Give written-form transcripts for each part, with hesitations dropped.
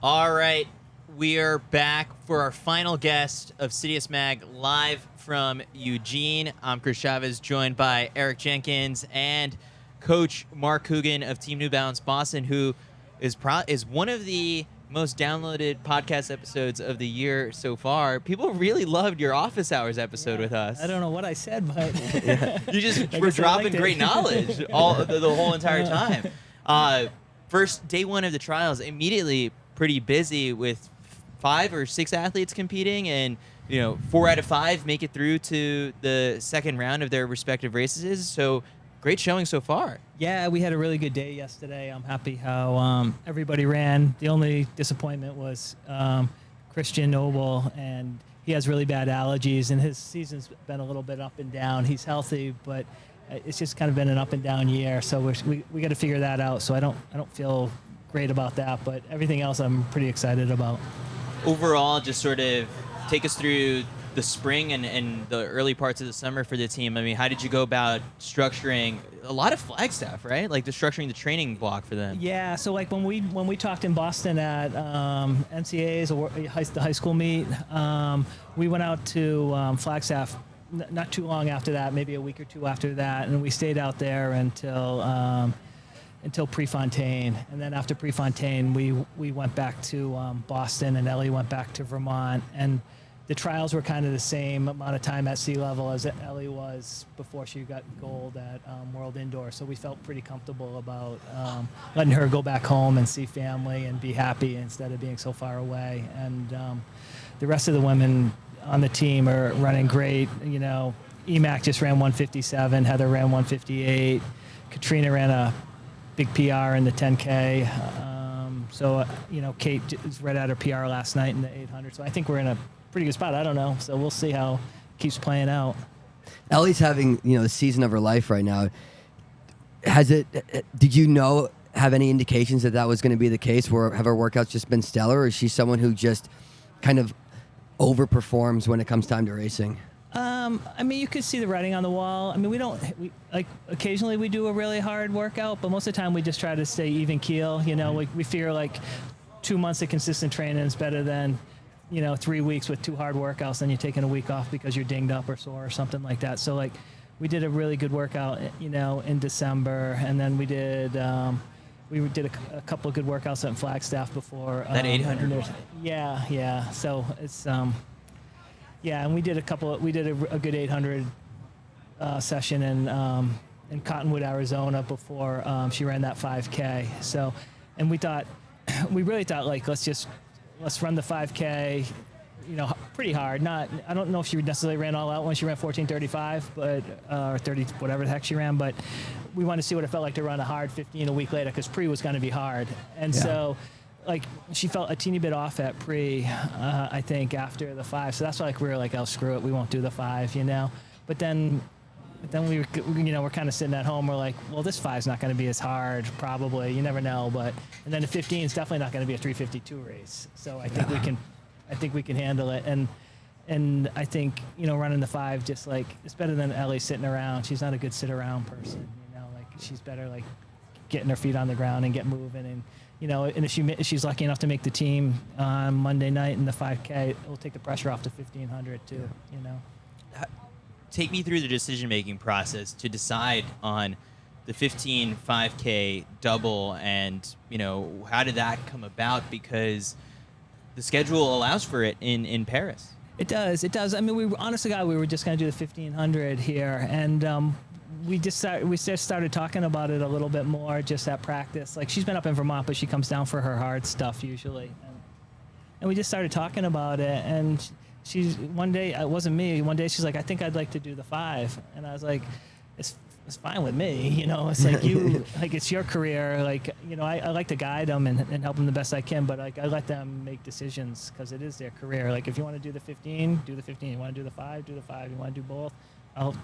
All right, we are back for our final guest of CITIUS MAG live from Eugene. I'm Chris Chavez, joined by Eric Jenkins and Coach Mark Coogan of Team New Balance Boston, who is one of the most downloaded podcast episodes of the year so far. People really loved your office hours episode with us. I don't know what I said, but you just were dropping great knowledge the whole entire time. First day one of the trials, immediately pretty busy with 5 or 6 athletes competing, and 4 out of 5 make it through to the second round of their respective races. So great showing so far. Yeah, we had a really good day yesterday. I'm happy how everybody ran. The only disappointment was Christian Noble, and he has really bad allergies, and his season's been a little bit up and down. He's healthy, but it's just kind of been an up and down year. So we got to figure that out. So I don't feel great about that, but everything else I'm pretty excited about. Overall, just sort of take us through the spring and the early parts of the summer for the team. I mean, how did you go about structuring a lot of Flagstaff, right? Like structuring the training block for them. Yeah, so like when we talked in Boston at NCAA's or the high school meet, we went out to Flagstaff not too long after that, maybe a week or 2 after that, and we stayed out there until Prefontaine, and then after Prefontaine, we went back to Boston, and Ellie went back to Vermont, and the trials were kind of the same amount of time at sea level as Ellie was before she got gold at World Indoor. So we felt pretty comfortable about letting her go back home and see family and be happy instead of being so far away. And the rest of the women on the team are running great. EMAC just ran 157. Heather ran 158. Katrina ran a big PR in the 10K. Kate is right at her PR last night in the 800. So I think we're in a pretty good spot. I don't know. So we'll see how it keeps playing out. Ellie's having, the season of her life right now. Did you have any indications that was going to be the case? Have her workouts just been stellar, or is she someone who just kind of overperforms when it comes time to racing? You could see the writing on the wall. We occasionally we do a really hard workout, but most of the time we just try to stay even keel. We figure like 2 months of consistent training is better than 3 weeks with 2 hard workouts, then you're taking a week off because you're dinged up or sore or something like that. So we did a really good workout, in December, and then we did a couple of good workouts at Flagstaff before. That 800. Yeah. So it's and we did a good 800 session in Cottonwood, Arizona before she ran that 5K. So, and we really thought let's run the 5K, pretty hard. I don't know if she necessarily ran all out when she ran 14:35, but or 30, whatever the heck she ran. But we wanted to see what it felt like to run a hard 15 a week later, because pre was going to be hard, and so. She felt a teeny bit off at pre, I think, after the 5. So that's why we were like, oh, screw it, we won't do the 5, But then we were, we're kind of sitting at home. We're like, well, this 5's not going to be as hard, probably. You never know. And then the 15 is definitely not going to be a 3:52 race. So I think we can handle it. And I think, running the 5, just it's better than Ellie sitting around. She's not a good sit around person. She's better getting her feet on the ground and get moving. And and if she's lucky enough to make the team on Monday night in the 5K, it will take the pressure off the 1500 too. Take me through the decision-making process to decide on the 15 5K double, and how did that come about? Because the schedule allows for it in Paris. It does. We honestly, God, we were just going to do the 1500 here, and we just started talking about it a little bit more just at practice. She's been up in Vermont, but she comes down for her hard stuff usually. And we just started talking about it. And one day, it wasn't me. One day she's like, I think I'd like to do the 5. And I was like, it's fine with me. It's it's your career. I like to guide them and help them the best I can, but I let them make decisions because it is their career. If you want to do the 15, do the 15. You want to do the 5, do the 5. You want to do both.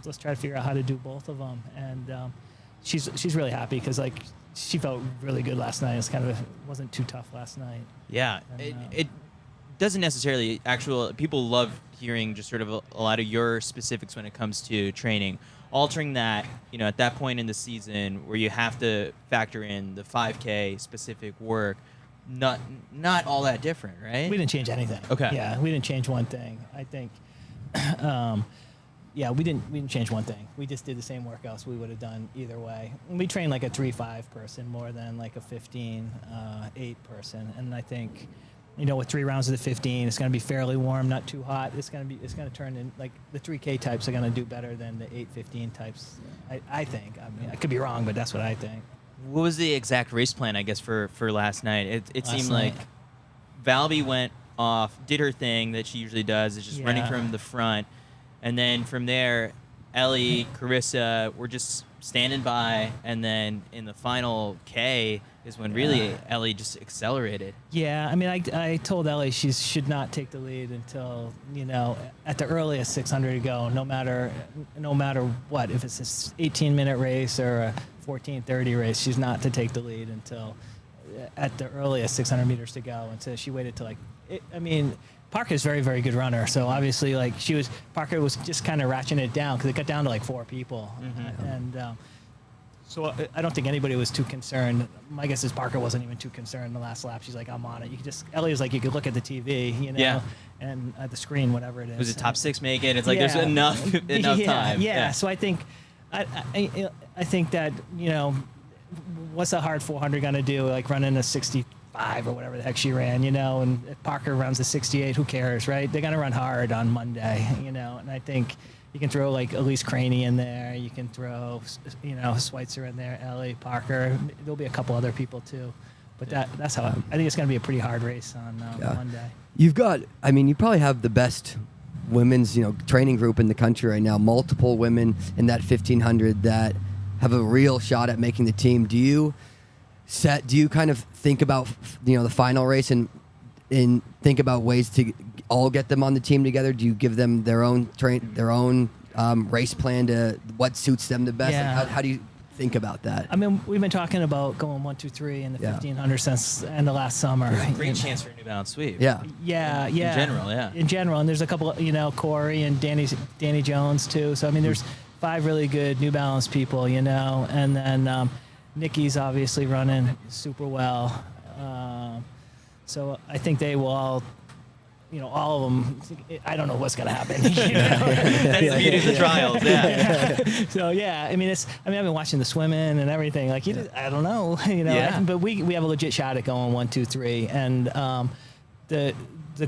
Let's try to figure out how to do both of them. And she's really happy because she felt really good last night. It wasn't too tough last night. Yeah, and, it doesn't necessarily people love hearing just sort of a lot of your specifics when it comes to training. Altering that, at that point in the season where you have to factor in the 5K specific work, not all that different, right? We didn't change anything. Okay. Yeah, we didn't change one thing. I think. Yeah, we didn't change one thing. We just did the same workouts we would have done either way. We trained like a 3-5 person more than like a 15-8 person, and I think, with 3 rounds of the 15, it's going to be fairly warm, not too hot. It's going to turn in like the 3K types are going to do better than the 8-15 types. I think. I mean, I could be wrong, but that's what I think. What was the exact race plan, I guess, for last night? It seemed night. like Valby went off, did her thing that she usually does, is just running from the front. And then from there, Ellie, Carissa were just standing by. And then in the final K is when really Ellie just accelerated. Yeah, I mean, I told Ellie she should not take the lead until, at the earliest 600 to go, no matter what. If it's an 18-minute race or a 14:30 race, she's not to take the lead until at the earliest 600 meters to go. And so she waited till Parker's a very, very good runner. So obviously, Parker was just kind of ratcheting it down because it got down to like 4 people. Mm-hmm. And so I don't think anybody was too concerned. My guess is Parker wasn't even too concerned in the last lap. She's like, I'm on it. Ellie was like, you could look at the TV, and at the screen, whatever it is. Was it top 6 make it? It's like there's enough time. Yeah. So I think, I think that, what's a hard 400 going to do? Like running a 65 or whatever the heck she ran, and if Parker runs a 68, who cares, right? They're going to run hard on Monday, and I think you can throw like Elise Craney in there. You can throw, Schweitzer in there, Ellie Parker. There'll be a couple other people too, but that's how I think it's going to be a pretty hard race on Monday. You probably have the best women's, training group in the country right now. Multiple women in that 1500 that have a real shot at making the team. Do you kind of think about, the final race and think about ways to all get them on the team together? Do you give them their own race plan to what suits them the best? Yeah. Like how do you think about that? I mean, we've been talking about going 1, 2, 3 in the 1500 since the end of last summer. Great chance for a New Balance sweep. Yeah. In general, and there's a couple, Corey and Danny Jones too. So I mean, there's 5 really good New Balance people, and then Nikki's obviously running super well. So I think they will all. All of them. I don't know what's going to happen. That's the beauty of the trials. Yeah. So I mean, I've been watching the swimming and everything. Like I don't know. But we have a legit shot at going 1, 2, 3. And the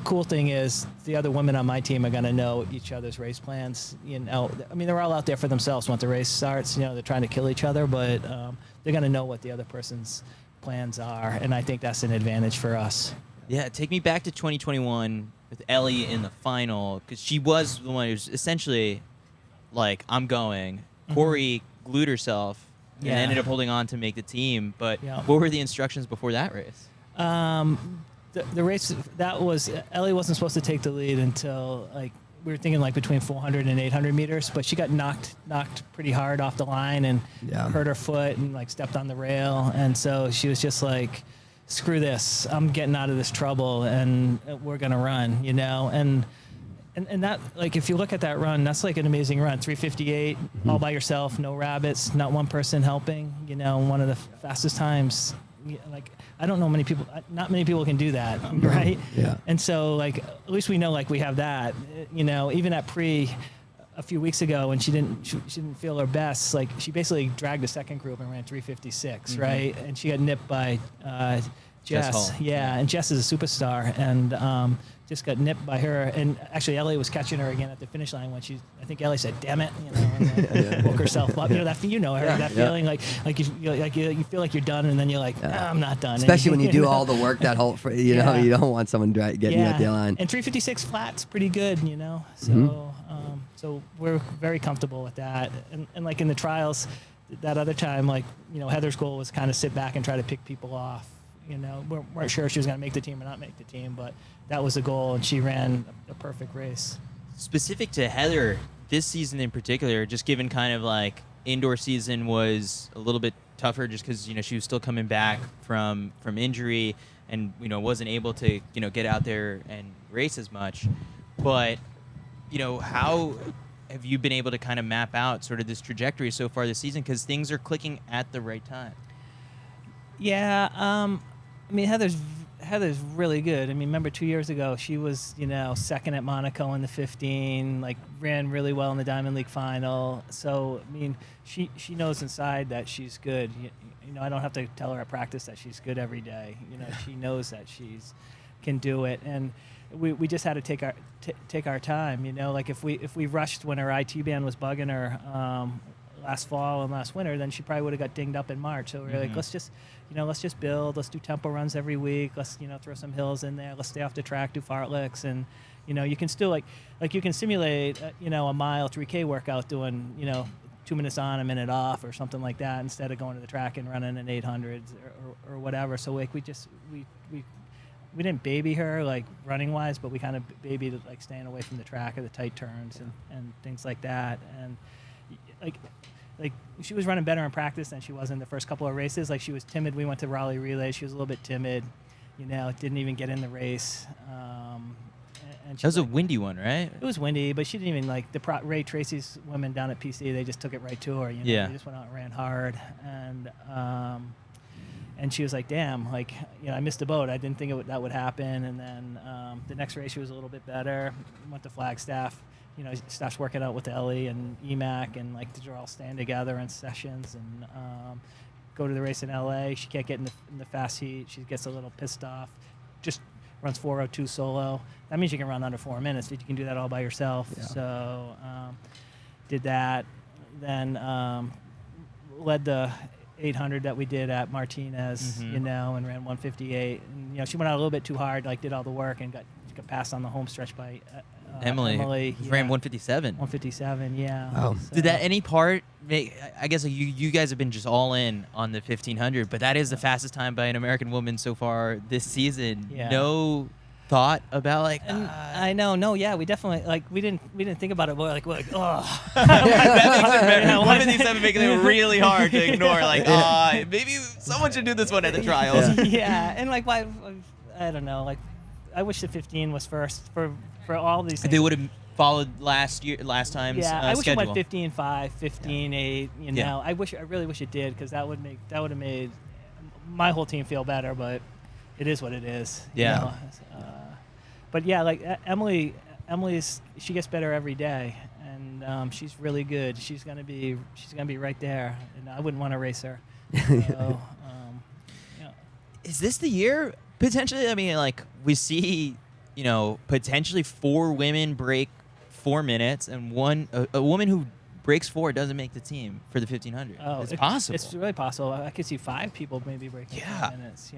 cool thing is the other women on my team are going to know each other's race plans. I mean, they're all out there for themselves once the race starts. They're trying to kill each other, but they're going to know what the other person's plans are, and I think that's an advantage for us. Yeah, take me back to 2021 with Ellie in the final, because she was the one who was essentially like, I'm going. Mm-hmm. Corey glued herself and ended up holding on to make the team. But what were the instructions before that race? The race, Ellie wasn't supposed to take the lead until, we were thinking between 400 and 800 meters, but she got knocked pretty hard off the line and hurt her foot and stepped on the rail. And so she was just like, screw this, I'm getting out of this trouble and we're going to run, and that, if you look at that run, that's an amazing run, 3:58 all by yourself, no rabbits, not one person helping, one of the fastest times. I don't know not many people can do that, right? Yeah. And so at least we know we have that, even at a few weeks ago when she didn't feel her best, she basically dragged the second group and ran 3:56, right? And she got nipped by Jess. And Jess is a superstar, and just got nipped by her. And actually, Ellie was catching her again at the finish line when I think Ellie said, "Damn it," and woke herself up. That feeling you feel like you're done, and then you're like, I'm not done. Especially when you do all the work that whole, you don't want someone getting you at the line. And 3:56 flat's pretty good, So. So we're very comfortable with that. And in the trials, that other time, Heather's goal was kind of sit back and try to pick people off. We weren't sure if she was going to make the team or not make the team, but that was the goal, and she ran a perfect race. Specific to Heather, this season in particular, just given kind of indoor season was a little bit tougher just because, she was still coming back from injury and, wasn't able to, get out there and race as much. But how have you been able to kind of map out sort of this trajectory so far this season? Because things are clicking at the right time. Yeah. I mean, Heather's Heather's really good. I mean, remember 2 years ago, she was, second at Monaco in the 15, like ran really well in the Diamond League final. So, I mean, she knows inside that she's good. I don't have to tell her at practice that she's good every day. She knows that she's can do it. And we just had to take our time, like if we rushed when her IT band was bugging her last fall and last winter, then she probably would have got dinged up in March. So we're like, let's just build. Let's do tempo runs every week. Let's throw some hills in there. Let's stay off the track, do fartleks, and you can still like you can simulate a mile 3K workout doing 2 minutes on, a minute off, or something like that, instead of going to the track and running an 800s or whatever. So like we didn't baby her like running wise, but we kind of babied like staying away from the track or the tight turns and things like that. And like she was running better in practice than she was in the first couple of races. Like she was timid. We went to Raleigh Relay. She was a little bit timid, didn't even get in the race. And that was a windy one, right? It was windy, but she didn't even like Ray Tracy's women down at PC. They just took it right to her. Yeah. They just went out and ran hard. And she was like, damn, like, I missed the boat. I didn't think that would happen. And then the next race, she was a little bit better. Went to Flagstaff. Starts working out with Ellie and EMAC, and like they're all staying together in sessions. And go to the race in LA. She can't get in the fast heat. She gets a little pissed off. Just runs 4:02 solo. That means you can run under 4 minutes. You can do that all by yourself. Yeah. So did that. Then led the 800 that we did at Martinez, and ran 1:58. And she went out a little bit too hard, like did all the work and got passed on the home stretch by Emily ran 1:57. 1:57, yeah. Oh. So. Did that any part make? I guess you guys have been just all in on the 1500, but that is the fastest time by an American woman so far this season. Yeah. No thought about like. I know, no, yeah, we definitely like we didn't think about it. We're like, oh. That makes it better. 1:57 making it really hard to ignore. Like, maybe someone should do this one at the trials. Yeah, and like why? I don't know. Like, I wish the 15 was first for all these things. They would have followed last time's I wish schedule. it went 15-5, 15-8. Yeah. I really wish it did, because that would have made my whole team feel better. But it is what it is. Yeah. But yeah, like Emily's she gets better every day, and she's really good. She's gonna be right there, and I wouldn't want to race her. So, Is this the year potentially? I mean, like we see, potentially 4 women break 4 minutes, and a woman who breaks 4 doesn't make the team for the 1500. Oh, it's possible. It's really possible. I could see 5 people maybe breaking 4 minutes.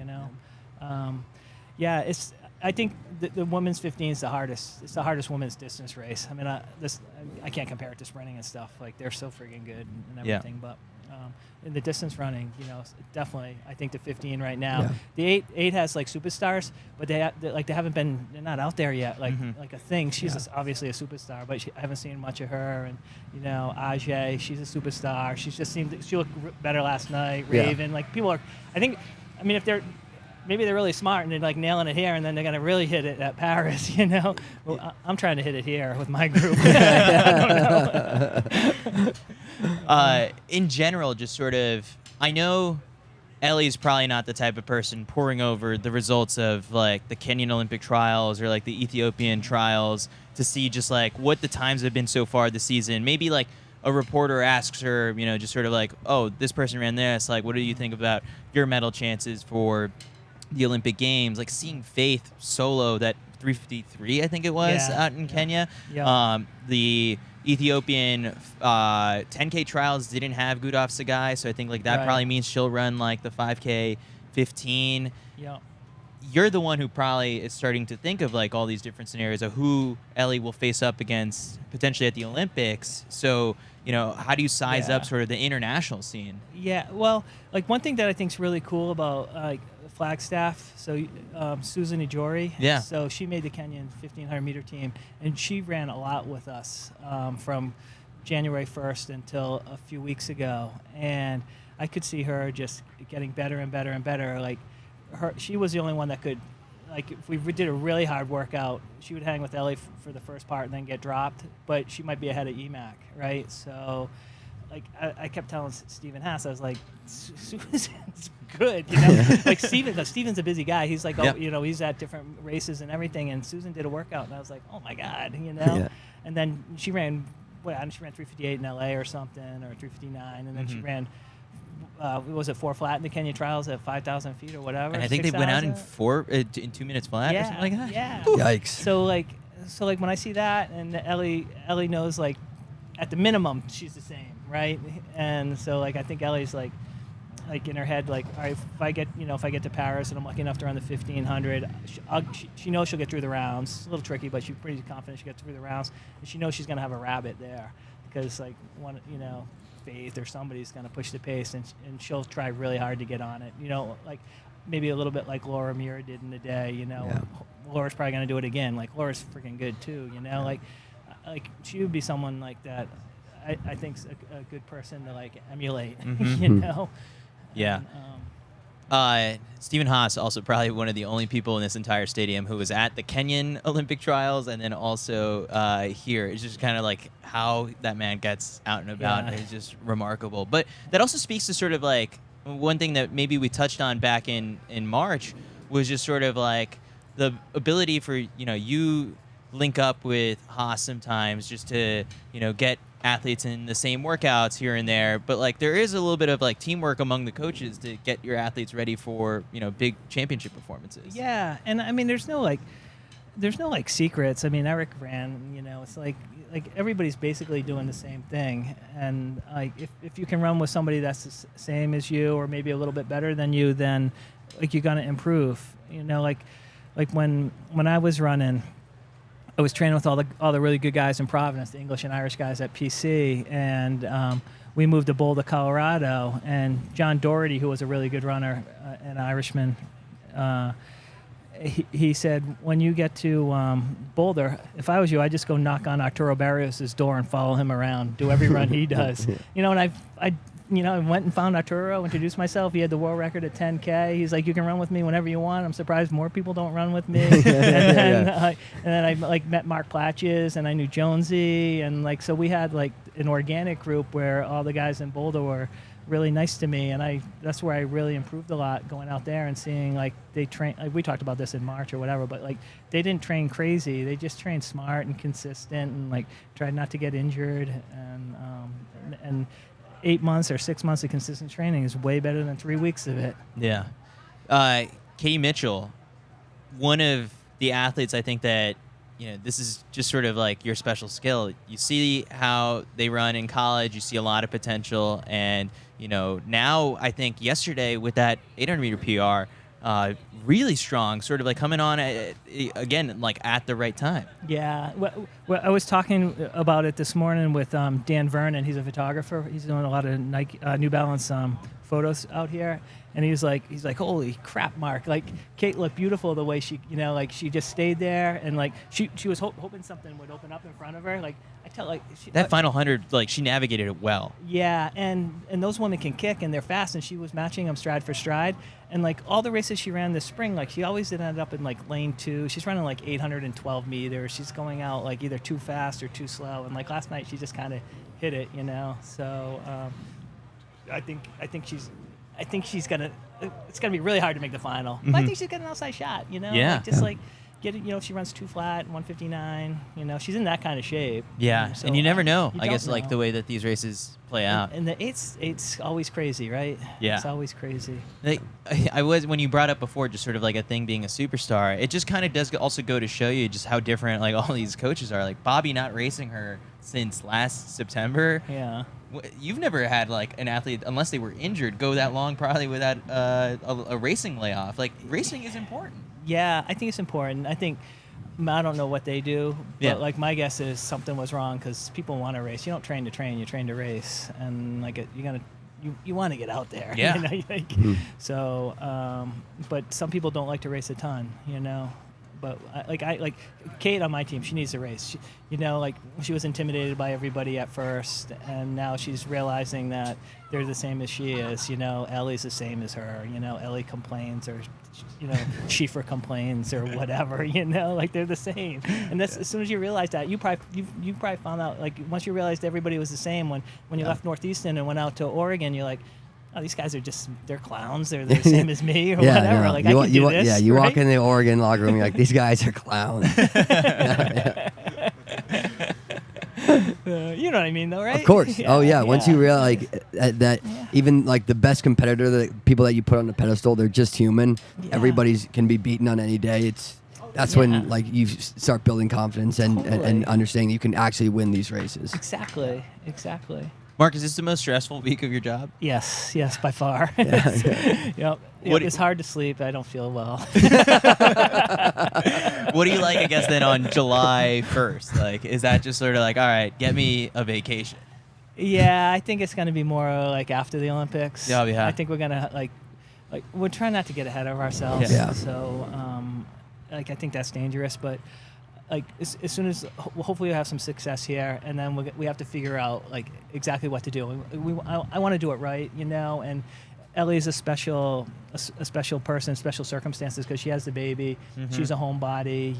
I think the women's 15 is the hardest. It's the hardest women's distance race. I mean, I can't compare it to sprinting and stuff. Like, they're so friggin' good and everything. Yeah. But in the distance running, definitely, I think the 15 right now. Yeah. The 8 has like superstars, but they're not out there yet. Like a thing. She's obviously a superstar, but I haven't seen much of her. And Ajay, she's a superstar. She looked better last night. Raven, like people are. If they're. Maybe they're really smart and they're like nailing it here, and then they're gonna really hit it at Paris. Well, I'm trying to hit it here with my group. I don't know. In general, just sort of, I know Ellie's probably not the type of person poring over the results of like the Kenyan Olympic trials or like the Ethiopian trials to see just like what the times have been so far this season. Maybe like a reporter asks her, just sort of like, oh, this person ran this. Like, what do you think about your medal chances for the Olympic Games? Like seeing Faith solo that 3:53, I think it was, out in Kenya. Yeah. The Ethiopian 10K trials didn't have Gudaf Sagai, so I think like that probably means she'll run like the 5K 15. Yeah. You're the one who probably is starting to think of like all these different scenarios of who Ellie will face up against potentially at the Olympics. So, how do you size up sort of the international scene? Yeah, well, like one thing that I think is really cool about like Flagstaff, so Susan Ijori, so she made the Kenyan 1500 meter team, and she ran a lot with us from January 1st until a few weeks ago, and I could see her just getting better and better and better. Like she was the only one that could, like if we did a really hard workout, she would hang with Ellie for the first part and then get dropped, but she might be ahead of EMAC, right? So I kept telling Stephen Haas, I was like, Susan's good, you know, like Stephen's a busy guy. He's like, you know, he's at different races and everything. And Susan did a workout, and I was like, oh my God, you know. Yeah. And then she ran 358 in LA or something, or 359, and then she ran. Was it 4 flat in the Kenya trials at 5,000 feet or whatever? And I think 6, they went out in 2 minutes flat or something like that. Yeah. Yikes. So like when I see that, and Ellie knows, like, at the minimum she's the same, right? And so like I think Ellie's like in her head, like, all right, if I get to Paris and I'm lucky enough to run the 1500, she knows she'll get through the rounds. It's a little tricky, but she's pretty confident she'll get through the rounds, and she knows she's gonna have a rabbit there because like one, you know, Faith or somebody's gonna push the pace, and she'll try really hard to get on it. You know, like maybe a little bit like Laura Muir did in the day. You know, Laura's probably gonna do it again. Like Laura's freaking good too. You know, like she would be someone like that. I think's a good person to like emulate. You know. Yeah. Stephen Haas, also probably one of the only people in this entire stadium who was at the Kenyan Olympic trials and then also here. It's just kind of like how that man gets out and about is just remarkable. But that also speaks to sort of like one thing that maybe we touched on back in March was just sort of like the ability for, you know, you link up with Haas sometimes just to, you know, get athletes in the same workouts here and there, but like there is a little bit of like teamwork among the coaches to get your athletes ready for, you know, big championship performances. Yeah, and I mean there's no secrets. I mean, Eric ran, you know, it's like everybody's basically doing the same thing, and like if you can run with somebody that's the same as you or maybe a little bit better than you, then like you're gonna improve. You know, like when I was running, I was training with all the really good guys in Providence, the English and Irish guys at PC, and we moved to Boulder, Colorado. And John Doherty, who was a really good runner, an Irishman, he said, when you get to Boulder, if I was you, I'd just go knock on Arturo Barrios' door and follow him around, do every run he does. You know, and I went and found Arturo, introduced myself. He had the world record at 10K. He's like, you can run with me whenever you want. I'm surprised more people don't run with me. and then I like met Mark Platches, and I knew Jonesy, and like so we had like an organic group where all the guys in Boulder were really nice to me, and that's where I really improved a lot, going out there and seeing like they train. Like, we talked about this in March or whatever, but like they didn't train crazy. They just trained smart and consistent, and like tried not to get injured, and 8 months or 6 months of consistent training is way better than 3 weeks of it. Yeah. Katie Mitchell, one of the athletes I think that, you know, this is just sort of like your special skill. You see how they run in college, you see a lot of potential, and, you know, now I think yesterday with that 800-meter PR, really strong, sort of like coming on again, like at the right time. Yeah. Well, I was talking about it this morning with Dan Vernon. He's a photographer. He's doing a lot of Nike, New Balance photos out here. And he's like, holy crap, Mark! Like Kate looked beautiful the way she, you know, like she just stayed there, and like she was hoping something would open up in front of her. Like I tell, like that final 100, like she navigated it well. Yeah, and those women can kick and they're fast, and she was matching them stride for stride. And like all the races she ran this spring, like she always ended up in like lane 2. She's running like 812 meters. She's going out like either too fast or too slow. And like last night, she just kind of hit it, you know. So I think she's gonna. It's gonna be really hard to make the final. But I think she's got an outside shot, you know. Yeah. Like get it. You know, if she runs too flat, 159. You know, she's in that kind of shape. Yeah, so and you never know. I guess know. like the way that these races play out. And the eight's always crazy, right? Yeah, it's always crazy. Like, I was, when you brought up before, just sort of like a thing being a superstar. It just kind of does also go to show you just how different like all these coaches are. Like Bobby not racing her since last September. Yeah. You've never had like an athlete, unless they were injured, go that long probably without a racing layoff. Like racing is important. Yeah, I think it's important. I don't know what they do, but like my guess is something was wrong because people want to race. You don't train to train; you train to race, and like you want to get out there. Yeah. You know, like, so, but some people don't like to race a ton. You know, But like Kate on my team, she needs to race. She was intimidated by everybody at first, and now she's realizing that they're the same as she is. Ellie's the same as her. Ellie complains, or Schieffer complains, or whatever. Like they're the same. And that's as soon as you realize that, you probably found out, like, once you realized everybody was the same when you left Northeastern and went out to Oregon, you're like, oh, these guys they're clowns. They're the same as me, or whatever. No. Like, I can do this. Yeah, you right? walk in the Oregon locker room, you're like, these guys are clowns. You know what I mean, though, right? Of course. Once you realize that even like the best competitor, the people that you put on the pedestal, they're just human. Yeah. Everybody's can be beaten on any day. That's when like you start building confidence and understanding you can actually win these races. Exactly. Mark, is this the most stressful week of your job? Yes, by far. Yep. It's hard to sleep. I don't feel well. What do you like, I guess, then on July 1st? Like, is that just sort of like, all right, get me a vacation? Yeah, I think it's going to be more like after the Olympics. Oh, yeah. I think we're going to like we're trying not to get ahead of ourselves. Yeah. So, I think that's dangerous, but like as soon as hopefully we have some success here, and then we have to figure out like exactly what to do. I want to do it right, and Ellie's a special person, special circumstances because she has the baby. Mm-hmm. She's a homebody,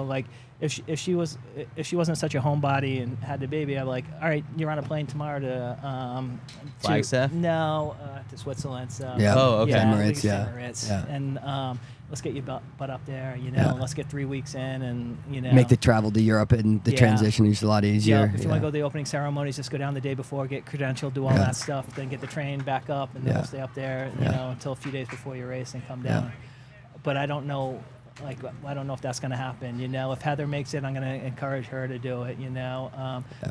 Like if she wasn't such a homebody and had the baby, I'd be like, all right, you're on a plane tomorrow to Flagstaff? No, to Switzerland. So Oh, okay. Emirates, yeah. And let's get your butt up there, Let's get 3 weeks in, and make the travel to Europe and the transition is a lot easier. Yeah, if you want to go to the opening ceremonies, just go down the day before, get credentialed, do all that stuff, then get the train back up, and then we'll stay up there, until a few days before your race and come down. But I don't know. I don't know if that's going to happen. If Heather makes it, I'm going to encourage her to do it.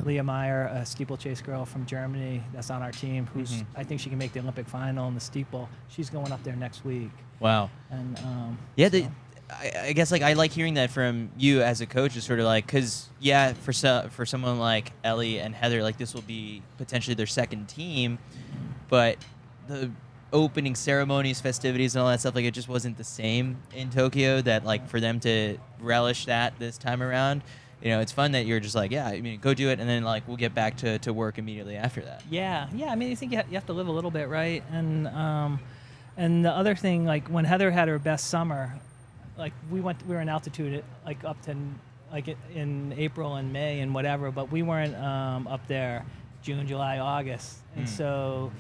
Leah Meyer, a steeplechase girl from Germany, that's on our team. Who's I think she can make the Olympic final in the steeple. She's going up there next week. Wow. And I guess like I like hearing that from you as a coach. Is sort of like because for someone like Ellie and Heather, like this will be potentially their second team, but the opening ceremonies, festivities, and all that stuff, like it just wasn't the same in Tokyo. That like for them to relish that this time around, it's fun that you're just like, go do it, and then like we'll get back to work immediately after that. Yeah. I mean, I think you have to live a little bit, right? And the other thing, like when Heather had her best summer, like we were in altitude like up to like in April and May and whatever, but we weren't up there June, July, August, and so.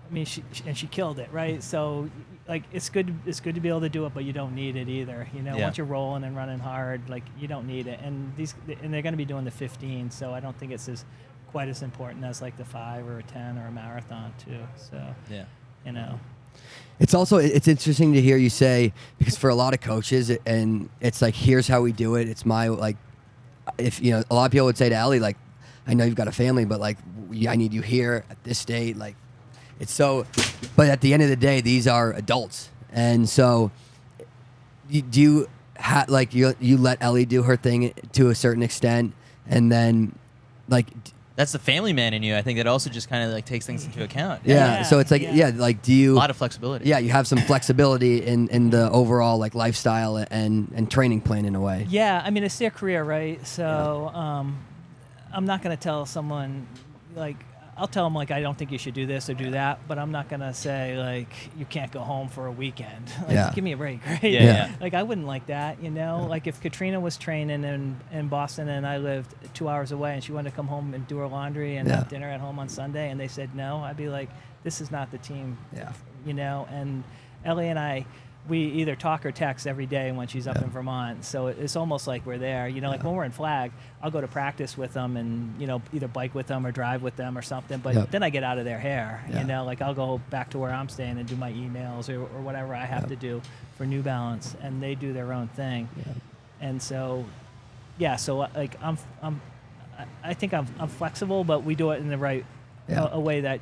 I mean, she killed it, right? So, like, it's good to be able to do it, but you don't need it either. Once you're rolling and running hard, like, you don't need it. And they're going to be doing the 15, so I don't think it's quite as important as like the 5 or a 10 or a marathon too. So, It's also it's interesting to hear you say, because for a lot of coaches, and it's like, here's how we do it. It's my like, if a lot of people would say to Ellie, like, I know you've got a family, but like, I need you here at this date, like. It's so, but at the end of the day, these are adults, and so you let Ellie do her thing to a certain extent, and then like that's the family man in you. I think that also just kind of like takes things into account. Yeah. So it's like like do you a lot of flexibility? Yeah, you have some flexibility in the overall like lifestyle and training plan in a way. Yeah, I mean it's their career, right? So I'm not going to tell someone like. I'll tell them, like, I don't think you should do this or do that, but I'm not going to say, like, you can't go home for a weekend. Like, give me a break, right? Yeah. Like, I wouldn't like that, Like, if Katrina was training in Boston and I lived 2 hours away and she wanted to come home and do her laundry and have dinner at home on Sunday and they said no, I'd be like, this is not the team, And Ellie and I, we either talk or text every day when she's up in Vermont. So it's almost like we're there. Like when we're in Flag, I'll go to practice with them and, either bike with them or drive with them or something. But then I get out of their hair, like I'll go back to where I'm staying and do my emails or whatever I have to do for New Balance. And they do their own thing. Yeah. And so, so like I think I'm flexible, but we do it in the right a way that,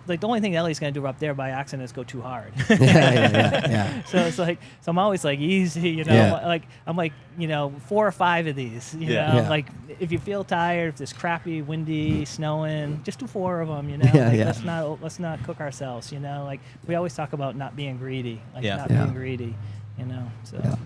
like the only thing Ellie's going to do up there by accident is go too hard. Yeah. So it's like, so I'm always like easy, like I'm like, 4 or 5 of these, like if you feel tired, if it's crappy, windy, snowing, just do 4 of them, Let's not cook ourselves, like we always talk about not being greedy, being greedy, so.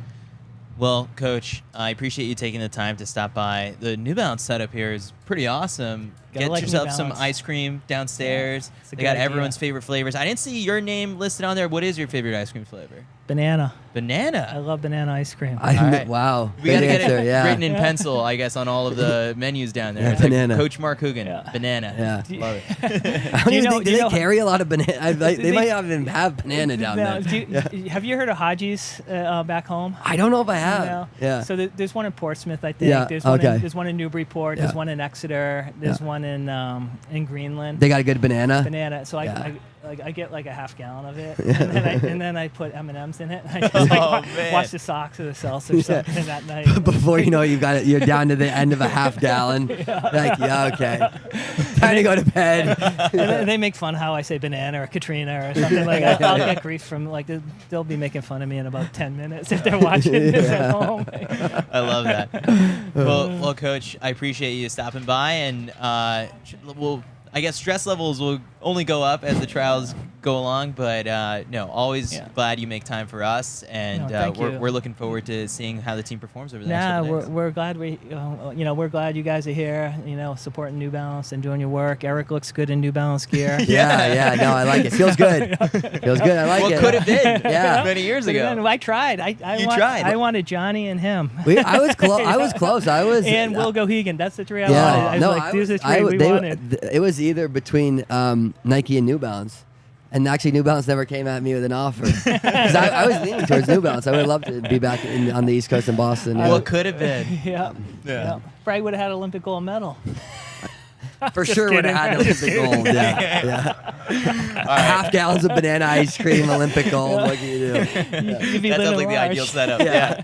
Well, Coach, I appreciate you taking the time to stop by. The New Balance setup here is pretty awesome. Gotta Get like yourself New some Balance. ice cream downstairs. Yeah, it's a They good got idea. everyone's favorite flavors. I didn't see your name listed on there. What is your favorite ice cream flavor? Banana. I Banana. love banana ice cream. All right. Wow. We got to Good get answer, it yeah. written in pencil, I guess, on all of the menus down there. Yeah, It's like banana. Coach Mark Coogan. Yeah. Banana. Yeah. Love it. I don't Do you even know- think, do do you they know- carry a lot of banana? They they- might not even have banana down Now, there. have you heard of Haji's back home? I don't know if I have. No. Yeah. So there's one in Portsmouth, I think. Yeah, There's one. okay. There's one in Newburyport. Yeah. There's one in Exeter. There's Yeah. one in Greenland. They got a good banana. Banana. So Yeah. I get like a half gallon of it, and then I put M&Ms in it. I just like man. watch the socks or the seltzer or something that night. Before you know it, you're down to the end of a half gallon. Like, yeah, okay. Time to go to bed. And then they make fun how I say banana or Katrina or something like that. I'll get grief from like they'll be making fun of me in about 10 minutes if they're watching this at home. I love that. Well, Coach, I appreciate you stopping by, and I guess stress levels will only go up as the trials go along, but no, always glad you make time for us, and No, thank you. we're looking forward to seeing how the team performs over the next couple days. we're glad we're glad you guys are here, supporting New Balance and doing your work. Eric looks good in New Balance gear. Yeah. No, I like it. Feels good. Feels good. I like What it. could have been Yeah. many years But ago. then I tried. You tried. I wanted Johnny and him. I was close. I was close. I was. And Will Gohegan. That's the three I Yeah. wanted. I was No, like, these are three we wanted. It was either between Nike and New Balance. And actually, New Balance never came at me with an offer. 'Cause I was leaning towards New Balance. I would love to be back on the East Coast in Boston. Yeah. What could have been? Yeah. Probably would have had an Olympic gold medal. For Just sure would have had kidding. Olympic gold. Yeah. Half gallons of banana ice cream, Olympic gold. What can you do? You'd be That sounds living like the large. ideal setup. Yeah.